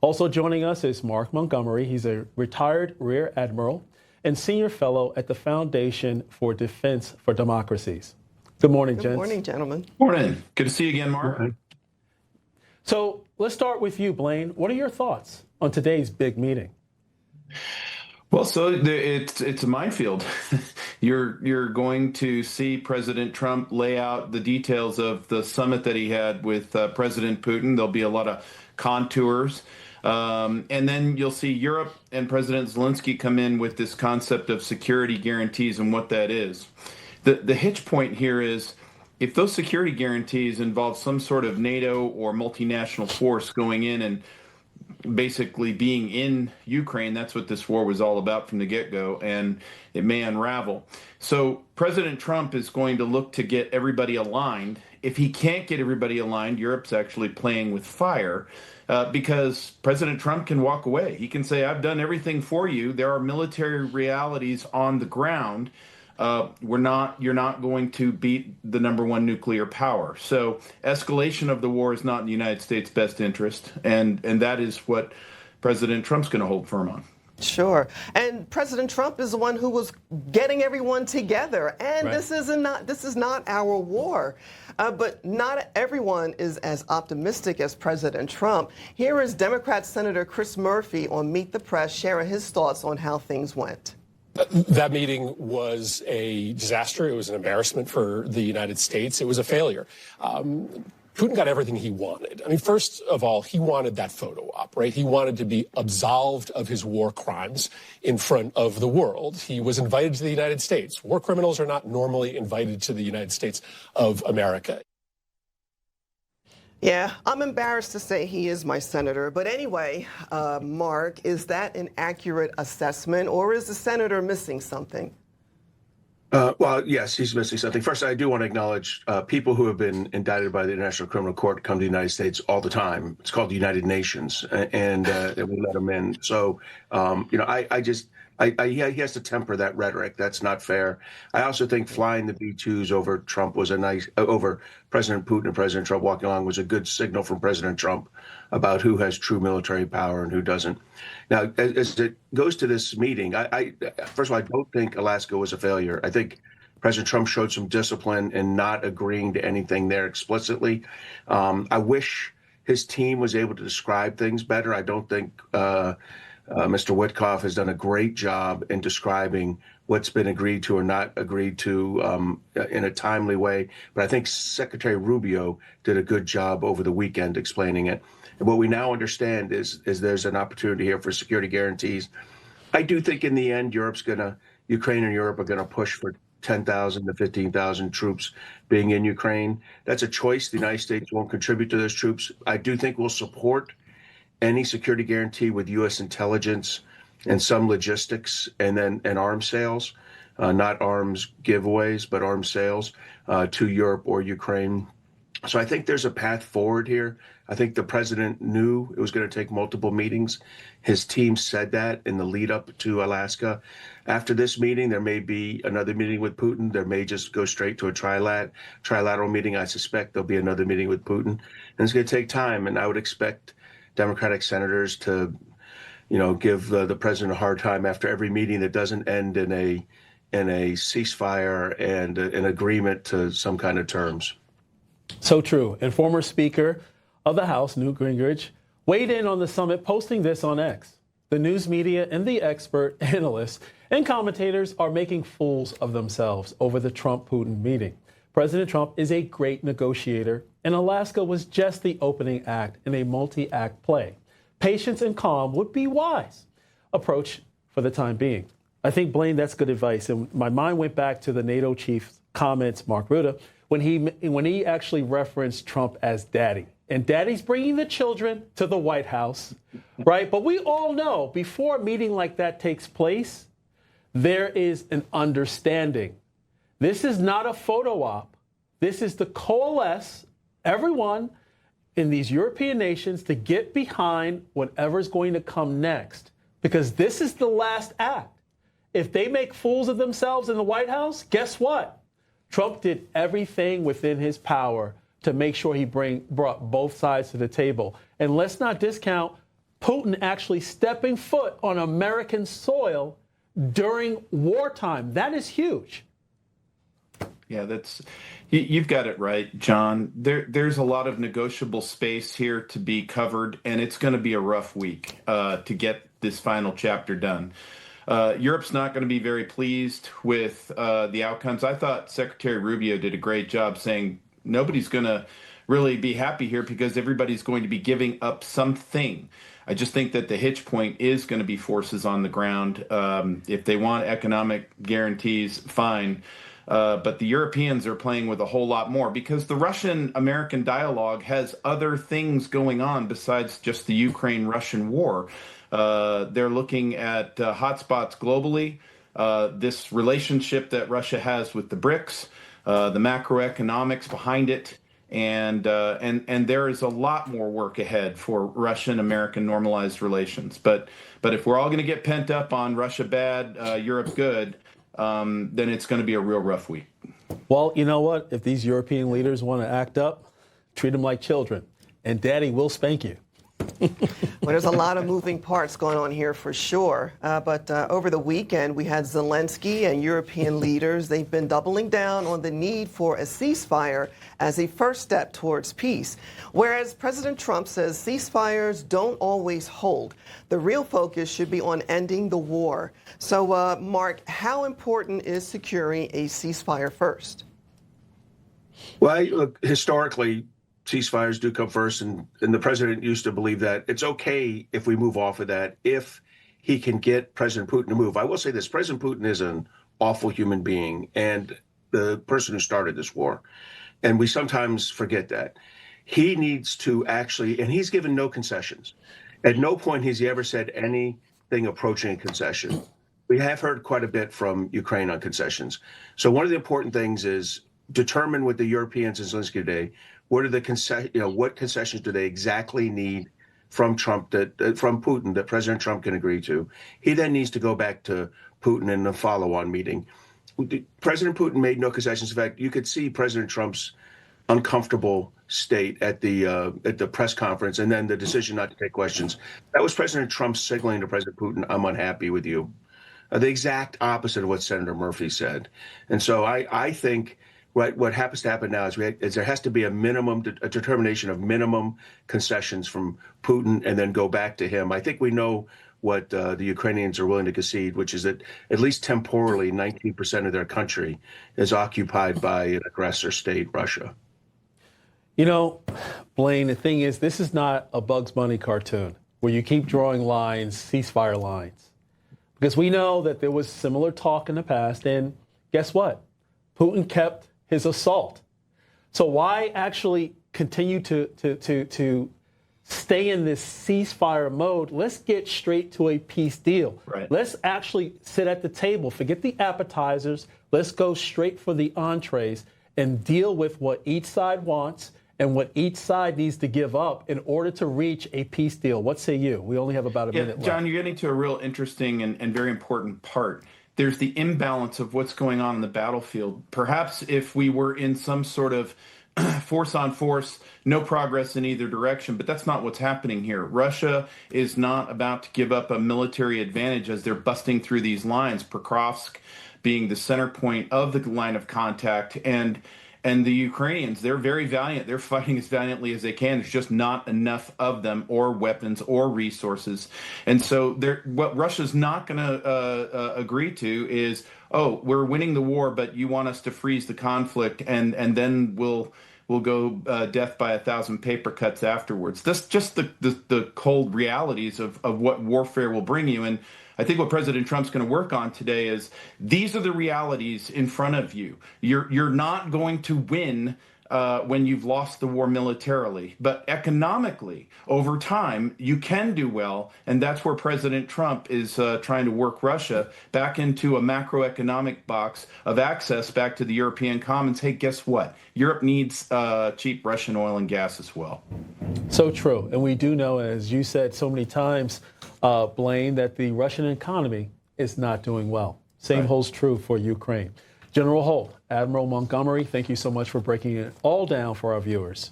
Also joining us is Mark Montgomery. He's a retired Rear Admiral and Senior Fellow at the Foundation for Defense for Democracies. Good morning, gents. Good morning, gentlemen. Morning. Good to see you again, Mark. So let's start with you, Blaine. What are your thoughts on today's big meeting? Well, so it's a minefield. You're going to see President Trump lay out the details of the summit that he had with President Putin. There'll be a lot of contours. And then you'll see Europe and President Zelensky come in with this concept of security guarantees and what that is. The hitch point here is if those security guarantees involve some sort of NATO or multinational force going in and basically being in Ukraine, that's what this war was all about from the get-go, and it may unravel. So President Trump is going to look to get everybody aligned. If he can't get everybody aligned, Europe's actually playing with fire because President Trump can walk away. He can say, I've done everything for you. There are military realities on the ground. You're not going to beat the #1 nuclear power. So escalation of the war is not in the United States' best interest, and that is what President Trump's going to hold firm on. Sure. And President Trump is the one who was getting everyone together. And right. This is not our war. But not everyone is as optimistic as President Trump. Here is Democrat Senator Chris Murphy on Meet the Press sharing his thoughts on how things went. That meeting was a disaster. It was an embarrassment for the United States. It was a failure. Putin got everything he wanted. I mean, first of all, he wanted that photo op, right? He wanted to be absolved of his war crimes in front of the world. He was invited to the United States. War criminals are not normally invited to the United States of America. Yeah, I'm embarrassed to say he is my senator. But anyway, Mark, is that an accurate assessment, or is the senator missing something? Well, yes, he's missing something. First, I do want to acknowledge people who have been indicted by the International Criminal Court come to the United States all the time. It's called the United Nations, and we let them in. So, he has to temper that rhetoric. That's not fair. I also think flying the B-2s over Trump was over President Putin and President Trump walking along was a good signal from President Trump about who has true military power and who doesn't. Now, as it goes to this meeting, first of all, I don't think Alaska was a failure. I think President Trump showed some discipline in not agreeing to anything there explicitly. I wish his team was able to describe things better. I don't think Mr. Witkoff has done a great job in describing what's been agreed to or not agreed to in a timely way. But I think Secretary Rubio did a good job over the weekend explaining it. And what we now understand is there's an opportunity here for security guarantees. I do think in the end, Ukraine and Europe are going to push for 10,000 to 15,000 troops being in Ukraine. That's a choice. The United States won't contribute to those troops. I do think we'll support any security guarantee with U.S. intelligence and some logistics and arms sales, not arms giveaways, but arms sales to Europe or Ukraine. So I think there's a path forward here. I think the president knew it was going to take multiple meetings. His team said that in the lead up to Alaska. After this meeting, there may be another meeting with Putin. There may just go straight to a trilateral meeting. I suspect there'll be another meeting with Putin. And it's going to take time. And I would expect Democratic senators to, give the president a hard time after every meeting that doesn't end in a ceasefire and an agreement to some kind of terms. So true. And former Speaker of the House, Newt Gingrich, weighed in on the summit, posting this on X. The news media and the expert analysts and commentators are making fools of themselves over the Trump-Putin meeting. President Trump is a great negotiator, and Alaska was just the opening act in a multi-act play. Patience and calm would be wise approach for the time being. I think, Blaine, that's good advice. And my mind went back to the NATO chief's comments, Mark Rutte, when he actually referenced Trump as daddy. And daddy's bringing the children to the White House, right? But we all know before a meeting like that takes place, there is an understanding. This is not a photo op. This is to coalesce everyone in these European nations to get behind whatever's going to come next, because this is the last act. If they make fools of themselves in the White House, guess what? Trump did everything within his power to make sure he brought both sides to the table. And let's not discount Putin actually stepping foot on American soil during wartime. That is huge. Yeah, you've got it right, John. There's a lot of negotiable space here to be covered, and it's going to be a rough week to get this final chapter done. Europe's not going to be very pleased with the outcomes. I thought Secretary Rubio did a great job saying nobody's going to really be happy here because everybody's going to be giving up something. I just think that the hitch point is going to be forces on the ground. If they want economic guarantees, fine. But the Europeans are playing with a whole lot more because the Russian-American dialogue has other things going on besides just the Ukraine-Russian war. They're looking at hotspots globally, this relationship that Russia has with the BRICS, the macroeconomics behind it, and there is a lot more work ahead for Russian-American normalized relations. But if we're all going to get pent up on Russia bad, Europe good, then it's going to be a real rough week. Well, you know what? If these European leaders want to act up, treat them like children, and Daddy will spank you. Well, there's a lot of moving parts going on here for sure. But over the weekend, we had Zelensky and European leaders. They've been doubling down on the need for a ceasefire as a first step towards peace. Whereas President Trump says ceasefires don't always hold. The real focus should be on ending the war. So, Mark, how important is securing a ceasefire first? Well, look, historically, ceasefires do come first, and the president used to believe that it's okay if we move off of that if he can get President Putin to move. I will say this, President Putin is an awful human being and the person who started this war, and we sometimes forget that. He needs to actually, and he's given no concessions. At no point has he ever said anything approaching a concession. We have heard quite a bit from Ukraine on concessions. So one of the important things is determine with the Europeans and Zelensky today, what are the what concessions do they exactly need from Trump from Putin that President Trump can agree to? He then needs to go back to Putin in a follow-on meeting. President Putin made no concessions. In fact, you could see President Trump's uncomfortable state at the press conference, and then the decision not to take questions. That was President Trump signaling to President Putin, "I'm unhappy with you." The exact opposite of what Senator Murphy said. And so I think. Right. What happens to happen now is there has to be a determination of minimum concessions from Putin and then go back to him. I think we know what the Ukrainians are willing to concede, which is that at least temporarily 19% of their country is occupied by an aggressor state, Russia. You know, Blaine, the thing is, this is not a Bugs Bunny cartoon where you keep drawing lines, ceasefire lines, because we know that there was similar talk in the past. And guess what? Putin kept his assault. So why actually continue to stay in this ceasefire mode? Let's get straight to a peace deal. Right. Let's actually sit at the table. Forget the appetizers. Let's go straight for the entrees and deal with what each side wants and what each side needs to give up in order to reach a peace deal. What say you? We only have about a minute left. John, you're getting to a real interesting and very important part. There's the imbalance of what's going on in the battlefield. Perhaps if we were in some sort of force on force, no progress in either direction, but that's not what's happening here. Russia is not about to give up a military advantage as they're busting through these lines, Pokrovsk being the center point of the line of contact. And the Ukrainians, they're very valiant. They're fighting as valiantly as they can. There's just not enough of them or weapons or resources. And so what Russia's not going to agree to is, oh, we're winning the war, but you want us to freeze the conflict, and then we'll go death by 1,000 paper cuts afterwards. That's just the cold realities of what warfare will bring you. And I think what President Trump's going to work on today is these are the realities in front of you. You're not going to win when you've lost the war militarily, but economically, over time, you can do well, and that's where President Trump is trying to work Russia back into a macroeconomic box of access back to the European commons. Hey, guess what? Europe needs cheap Russian oil and gas as well. So true, and we do know, as you said so many times, Blaine, that the Russian economy is not doing well. Same holds true for Ukraine. General Holt, Admiral Montgomery, thank you so much for breaking it all down for our viewers.